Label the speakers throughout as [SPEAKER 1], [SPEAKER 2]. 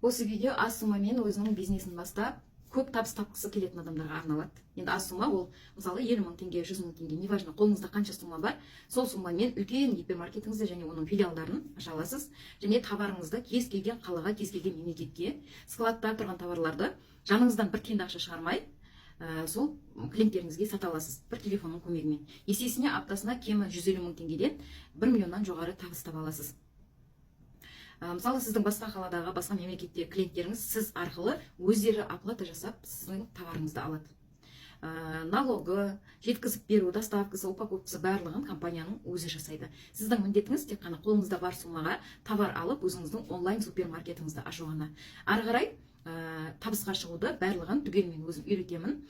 [SPEAKER 1] Осы видео аз суммамен өзінің бизнесін бастап, көп табыс тапқысы келетін адамдарға арналады. Енді аз сумма ол, мысалы 50 мың теңге, 100 мың теңге, неважно, қолыңызда қанша сумма бар, сол суммамен үлкен гипермаркетіңізді және оның филиалдарын аша аласыз. Және товарыңызды кез келген қалаға, кез келген мемлекетке, складта тұрған товарларды жаныңыздан бір тиын да ақша шығармай, сол клиенттеріңізге сата аласыз бір телефонның көмегімен. Есесіне аптасына кемі 150 мың теңгеден 1 миллионнан жоғары табыс таба аласыз. Мысалы, сіздің басқа қаладағы, басқа мемлекеттегі клиенттеріңіз сіз арқылы өздері оплата жасап, сіздің товарыңызды алады. Налогы, жеткізіп беру, доставкасы, упаковкасы барлығын компанияның өзі жасайды. Сіздің міндетіңіз тек қана қолыңызда бар суммаға товар алып, өзіңіздің онлайн супермаркетіңізді ашу ғана. Ары қарай табысқа шығуды барлығын түгелмен өзім үйретемін.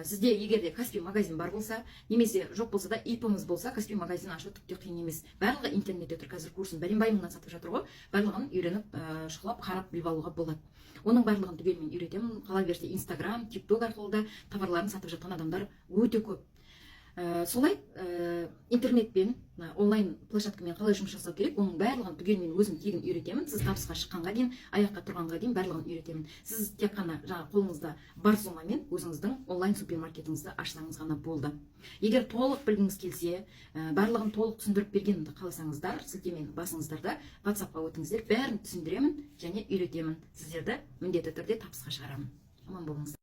[SPEAKER 1] Сізде егер де Каспи магазин бар болса, немесе жоқ болса да ИП-іңіз болса, Каспи магазин ашу тіпті қиын емес. Барлығы интернетте тұр, қазір курсын бәленбай мыңнан сатып жатыр ғой. Барлығын үйреніп, шұқылап, қарап біліп алуға болады. Оның барлығын түгелмен үйретемін. Қала берсе Инстаграм, ТикТок арқылы да товарларын сатып жатқан адамдар өте көп. Солай интернетпен, онлайн площадкамен қалай жұмыс жасау керек, оның барлығын түгелмен өзім тегін үйретемін. Сіз табысқа шыққанға дейін, аяққа тұрғанға дейін барлығын үйретемін. Сіз тек қана жаңа қолыңызда бар суммамен өзіңіздің онлайн супермаркетіңізді ашсаңыз ғана болды. Егер толық білгіңіз келсе, барлығын толық түсіндіріп бергенімді қаласаңыздар, сілтемені басыңыздар да WhatsApp-қа өтіңіздер, бәрін түсіндіремін және үйретемін. Сіздерді міндетті түрде табысқа шығарамын. Аман болыңыздар.